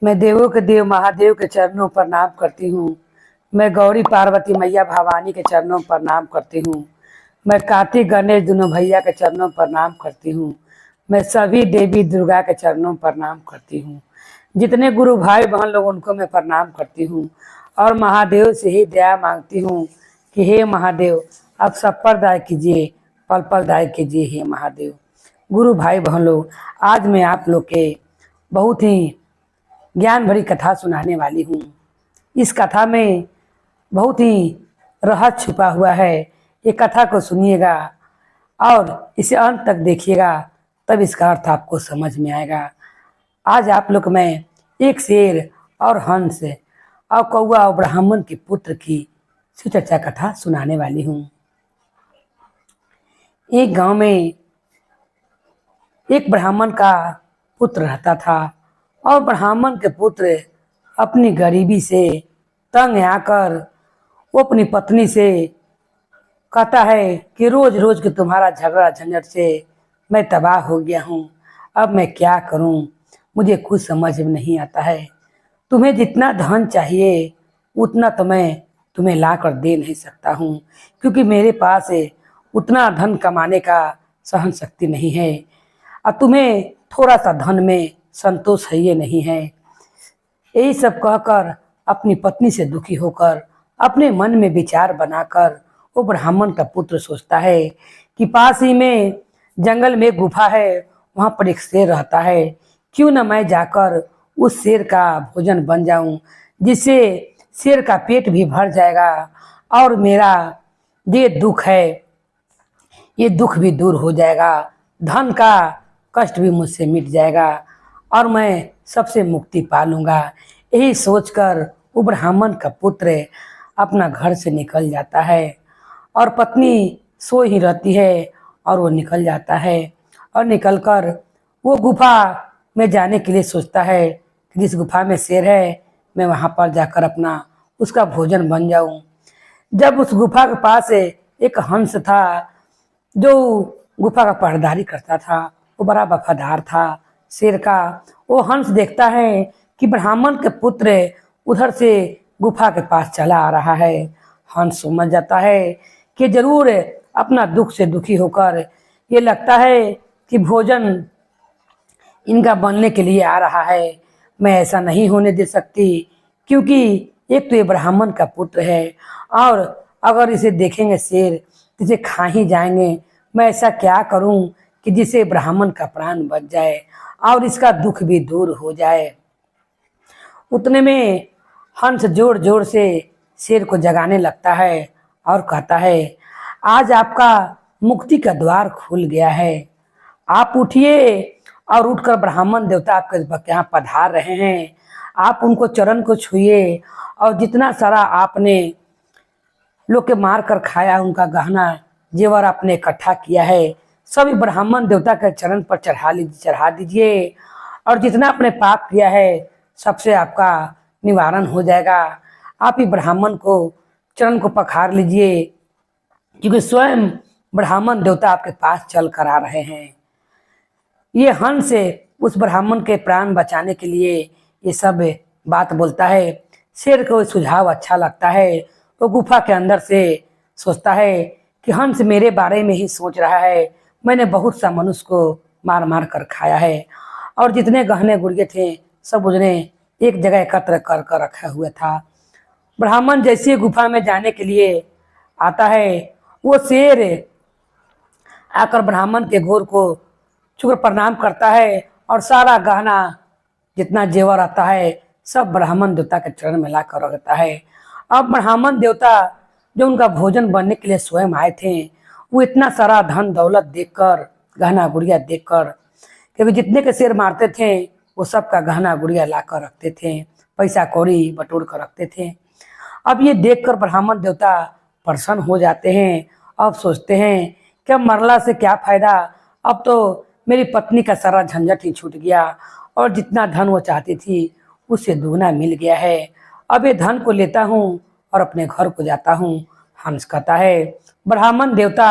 मैं देवों के देव महादेव के चरणों पर प्रणाम करती हूँ। मैं गौरी पार्वती मैया भवानी के चरणों पर प्रणाम करती हूँ। मैं कार्तिक गणेश दोनों भैया के चरणों पर प्रणाम करती हूँ। मैं सभी देवी दुर्गा के चरणों पर प्रणाम करती हूँ। जितने गुरु भाई बहन लोग उनको मैं प्रणाम करती हूँ और महादेव से ही दया मांगती हूँ कि हे महादेव आप सब पर दया कीजिए, पल पल दया कीजिए हे महादेव। गुरु भाई बहन लोग, आज मैं आप लोग के बहुत ही ज्ञान भरी कथा सुनाने वाली हूँ। इस कथा में बहुत ही रहस्य छुपा हुआ है। ये कथा को सुनिएगा और इसे अंत तक देखिएगा, तब इसका अर्थ आपको समझ में आएगा। आज आप लोग मैं एक शेर और हंस और कौआ और ब्राह्मण के पुत्र की सुचर्चा कथा सुनाने वाली हूँ। एक गांव में एक ब्राह्मण का पुत्र रहता था और ब्राह्मण के पुत्र अपनी गरीबी से तंग आकर वो अपनी पत्नी से कहता है कि रोज रोज के तुम्हारा झगड़ा झंझट से मैं तबाह हो गया हूँ। अब मैं क्या करूँ, मुझे कुछ समझ में नहीं आता है। तुम्हें जितना धन चाहिए उतना तो मैं तुम्हें ला कर दे नहीं सकता हूँ, क्योंकि मेरे पास उतना धन कमाने का सहन शक्ति नहीं है और तुम्हें थोड़ा सा धन में संतोष है ये नहीं है। यही सब कहकर अपनी पत्नी से दुखी होकर अपने मन में विचार बनाकर वो ब्राह्मण का पुत्र सोचता है कि पास ही में जंगल में गुफा है, वहाँ पर एक शेर रहता है। क्यों न मैं जाकर उस शेर का भोजन बन जाऊं, जिससे शेर का पेट भी भर जाएगा और मेरा ये दुख है ये दुख भी दूर हो जाएगा, धन का कष्ट भी मुझसे मिट जाएगा और मैं सबसे मुक्ति पा लूँगा। यही सोचकर वो ब्राह्मण का पुत्र अपना घर से निकल जाता है और पत्नी सो ही रहती है और वो निकल जाता है और निकलकर वो गुफा में जाने के लिए सोचता है कि जिस गुफा में शेर है मैं वहाँ पर जाकर अपना उसका भोजन बन जाऊँ। जब उस गुफा के पास एक हंस था जो गुफा का पहरेदारी करता था, वो बड़ा वफादार था शेर का। वो हंस देखता है कि ब्राह्मण के पुत्र उधर से गुफा के पास चला आ रहा है। हंस समझ जाता है कि जरूर अपना दुख से दुखी होकर ये लगता है कि भोजन इनका बनने के लिए आ रहा है। मैं ऐसा नहीं होने दे सकती, क्योंकि एक तो ये ब्राह्मण का पुत्र है और अगर इसे देखेंगे शेर तो इसे खा ही जाएंगे। मैं ऐसा क्या करूं कि जिसे ब्राह्मण का प्राण बच जाए और इसका दुख भी दूर हो जाए। उतने में हंस जोर जोर से शेर को जगाने लगता है और कहता है, आज आपका मुक्ति का द्वार खुल गया है, आप उठिए और उठकर ब्राह्मण देवता आपके यहाँ पधार रहे हैं। आप उनको चरण को छुइए और जितना सारा आपने लोग के मार कर खाया, उनका गहना जेवर आपने इकट्ठा किया है, सभी ब्राह्मण देवता के चरण पर चढ़ा दीजिए और जितना आपने पाप किया है सबसे आपका निवारण हो जाएगा। आप ही ब्राह्मण को चरण को पखार लीजिए, क्योंकि स्वयं ब्राह्मण देवता आपके पास चल कर आ रहे हैं। ये हंस उस ब्राह्मण के प्राण बचाने के लिए ये सब बात बोलता है। शेर को सुझाव अच्छा लगता है। वो गुफा के अंदर से सोचता है कि हंस मेरे बारे में ही सोच रहा है। मैंने बहुत सा मनुष्य को मार मार कर खाया है और जितने गहने गुड़िए थे सब उसने एक जगह एकत्र कर कर रखा हुआ था। ब्राह्मण जैसे गुफा में जाने के लिए आता है, वो शेर आकर ब्राह्मण के घोर को शुक्र प्रणाम करता है और सारा गहना जितना जेवर आता है सब ब्राह्मण देवता के चरण में ला कर रखता है। अब ब्राह्मण देवता जो उनका भोजन बनने के लिए स्वयं आए थे, वो इतना सारा धन दौलत देखकर, गहना गुड़िया देखकर, क्योंकि जितने के शेर मारते थे वो सब का गहना गुड़िया ला कर रखते थे, पैसा कौड़ी बटोर कर रखते थे। अब ये देखकर ब्राह्मण देवता प्रसन्न हो जाते हैं। अब सोचते हैं कि अब मरला से क्या फायदा, अब तो मेरी पत्नी का सारा झंझट ही छूट गया और जितना धन वो चाहती थी उससे दुगना मिल गया है। अब ये धन को लेता हूँ और अपने घर को जाता हूँ। हंस कहता है, ब्राह्मण देवता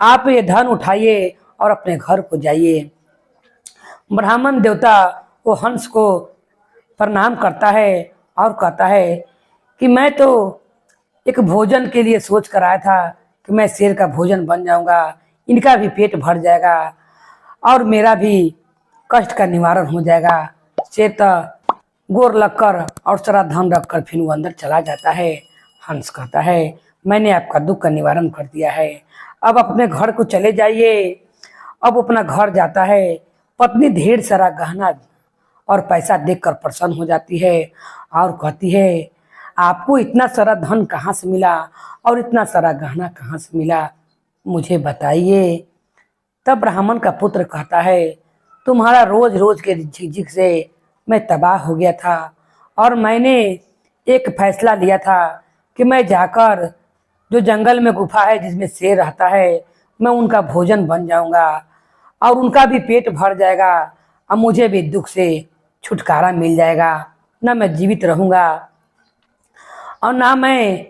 आप ये धन उठाइए और अपने घर को जाइए। ब्राह्मण देवता वो हंस को प्रणाम करता है और कहता है कि मैं तो एक भोजन के लिए सोच कर आया था कि मैं शेर का भोजन बन जाऊंगा, इनका भी पेट भर जाएगा और मेरा भी कष्ट का निवारण हो जाएगा। शेर तो गोर लगकर और सारा धन रखकर फिर वो अंदर चला जाता है। हंस कहता है मैंने आपका दुख का निवारण कर दिया है, अब अपने घर को चले जाइए। अब अपना घर जाता है। पत्नी ढेर सारा गहना और पैसा देखकर प्रसन्न हो जाती है और कहती है आपको इतना सारा धन कहाँ से मिला और इतना सारा गहना कहाँ से मिला, मुझे बताइए। तब ब्राह्मण का पुत्र कहता है तुम्हारा रोज रोज के झिकझिक से मैं तबाह हो गया था और मैंने एक फैसला लिया था कि मैं जाकर जो जंगल में गुफा है जिसमें शेर रहता है मैं उनका भोजन बन जाऊंगा और उनका भी पेट भर जाएगा और मुझे भी दुख से छुटकारा मिल जाएगा, ना मैं जीवित रहूंगा और ना मैं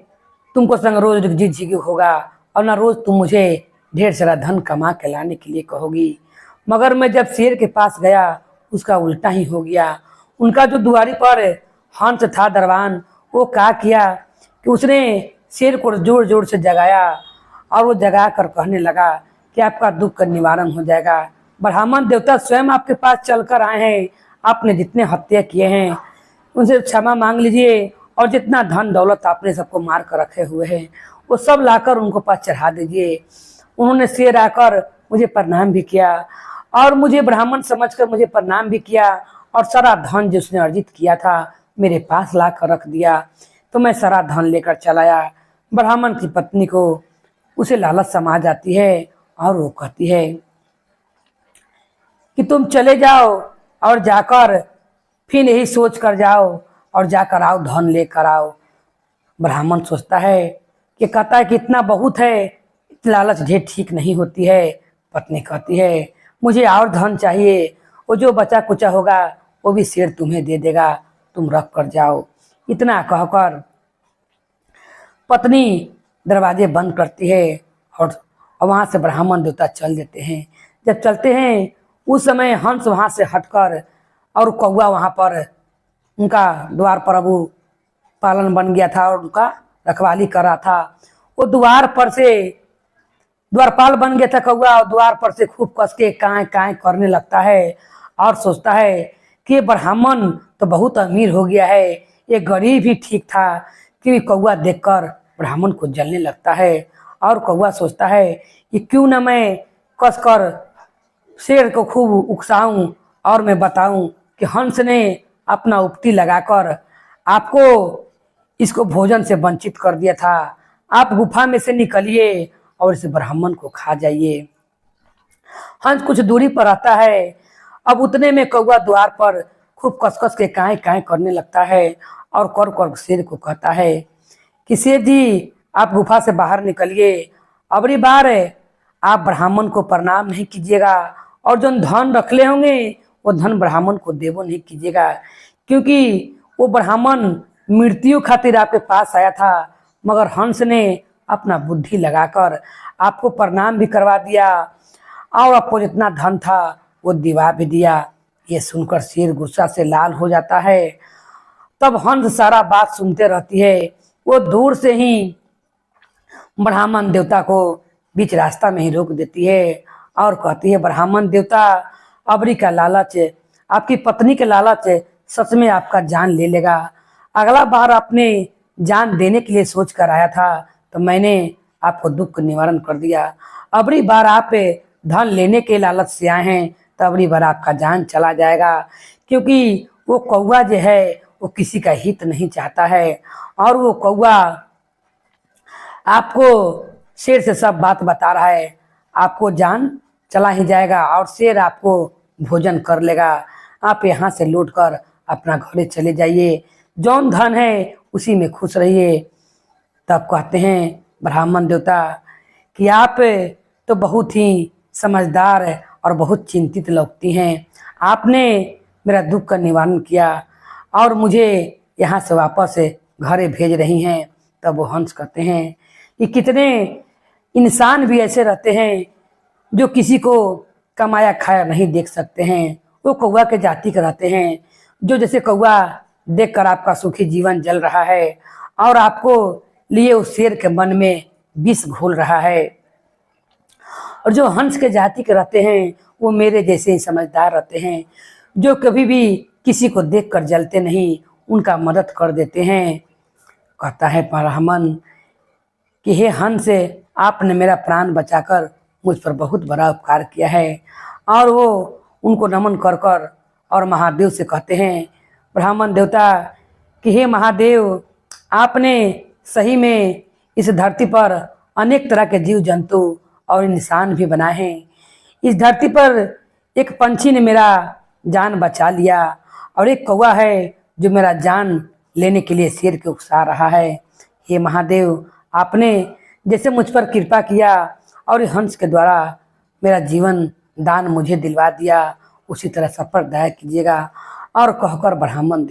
तुमको संग रोज झिकझिक होगा और ना रोज तुम मुझे ढेर सारा धन कमा के लाने के लिए कहोगी। मगर मैं जब शेर के पास गया उसका उल्टा ही हो गया। उनका जो दुआरी पर हंस था दरबान, वो क्या किया कि उसने शेर को जोर जोर से जगाया और वो जगा कर कहने लगा कि आपका दुख का निवारण हो जाएगा। ब्राह्मण देवता स्वयं आपके पास चलकर आए हैं, आपने जितने हत्या किए हैं उनसे क्षमा मांग लीजिए और जितना धन दौलत आपने सबको मार कर रखे हुए हैं वो सब लाकर उनको पास चढ़ा दीजिए। उन्होंने शेर आकर मुझे प्रणाम भी किया और मुझे ब्राह्मण समझकर मुझे प्रणाम भी किया और सारा धन जो उसने अर्जित किया था मेरे पास ला कर रख दिया, तो मैं सारा धन लेकर चलाया। ब्राह्मण की पत्नी को उसे लालच समा जाती है और वो कहती है कि तुम चले जाओ और जाकर फिर यही सोच कर जाओ और जाकर आओ धन लेकर आओ। ब्राह्मण सोचता है कि कहता है कि इतना बहुत है, लालच ढेर ठीक नहीं होती है। पत्नी कहती है मुझे और धन चाहिए, वो जो बचा कुचा होगा वो भी शेर तुम्हें दे देगा, तुम रख कर जाओ। इतना कहकर पत्नी दरवाजे बंद करती है और वहां से ब्राह्मण देवता चल देते हैं। जब चलते हैं उस समय हंस वहां से हटकर और कौवा वहां पर उनका द्वार पर अब पालन बन गया था और उनका रखवाली कर रहा था। वो द्वार पर से द्वारपाल बन गया था कौवा और द्वार पर से खूब कस के काए काए करने लगता है और सोचता है कि ये ब्राह्मण तो बहुत अमीर हो गया है, ये गरीब ही ठीक था। कि कौवा देखकर ब्राह्मण को जलने लगता है और कौवा सोचता है कि क्यों ना मैं कसकर शेर को खूब उकसाऊं और मैं बताऊं कि हंस ने अपना उपटी लगाकर आपको इसको भोजन से वंचित कर दिया था, आप गुफा में से निकलिए और इस ब्राह्मण को खा जाइए। हंस कुछ दूरी पर आता है। अब उतने में कौवा द्वार पर खूब कसकस के काए काए करने लगता है और कर कर शेर को कहता है कि शेर जी आप गुफा से बाहर निकलिए, अबरी बार आप ब्राह्मण को प्रणाम नहीं कीजिएगा और जो धन रखले होंगे वो धन ब्राह्मण को देवो नहीं कीजिएगा, क्योंकि वो ब्राह्मण मृत्यु खातिर आपके पास आया था मगर हंस ने अपना बुद्धि लगाकर आपको प्रणाम भी करवा दिया और आपको जितना धन था वो दिवा भी दिया। ये सुनकर शेर गुस्सा से लाल हो जाता है। तब हंस सारा बात सुनते रहती है। वो दूर से ही ब्राह्मण देवता को बीच रास्ता में ही रोक देती है और कहती है ब्राह्मण देवता अबरी का लालच, आपकी पत्नी के लालच सच में आपका जान ले लेगा। अगला बार आपने जान देने के लिए सोच कर आया था तो मैंने आपको दुख का निवारण कर दिया, अबरी बार आप धन लेने के लालच से आए हैं तो अबरी बार आपका जान चला जाएगा, क्योंकि वो कौवा जो है वो किसी का हित नहीं चाहता है और वो कौवा आपको शेर से सब बात बता रहा है। आपको जान चला ही जाएगा और शेर आपको भोजन कर लेगा। आप यहाँ से लौट कर अपना घरे चले जाइए, जौन धन है उसी में खुश रहिए। तब कहते हैं ब्राह्मण देवता कि आप तो बहुत ही समझदार और बहुत चिंतित लगती हैं, आपने मेरा दुख का निवारण किया और मुझे यहाँ से वापस घरे भेज रही हैं। तब वो हंस कहते हैं कि कितने इंसान भी ऐसे रहते हैं जो किसी को कमाया खाया नहीं देख सकते हैं, वो कौवा के जाति के रहते हैं। जो जैसे कौवा देखकर आपका सुखी जीवन जल रहा है और आपको लिए उस शेर के मन में विष घोल रहा है। और जो हंस के जाति के रहते हैं वो मेरे जैसे ही समझदार रहते हैं, जो कभी भी किसी को देखकर जलते नहीं, उनका मदद कर देते हैं। कहता है ब्राह्मण कि हे हंस, आपने मेरा प्राण बचाकर मुझ पर बहुत बड़ा उपकार किया है। और वो उनको नमन कर कर और महादेव से कहते हैं, ब्राह्मण देवता कि हे महादेव, आपने सही में इस धरती पर अनेक तरह के जीव जंतु और इंसान भी बनाए हैं। इस धरती पर एक पंछी ने मेरा जान बचा लिया और एक कौवा है जो मेरा जान लेने के लिए शेर के उकसा रहा है। हे महादेव, आपने जैसे मुझ पर कृपा किया और इस हंस के द्वारा मेरा जीवन दान मुझे दिलवा दिया, उसी तरह सब पर दया कीजिएगा। और कहकर ब्राह्मण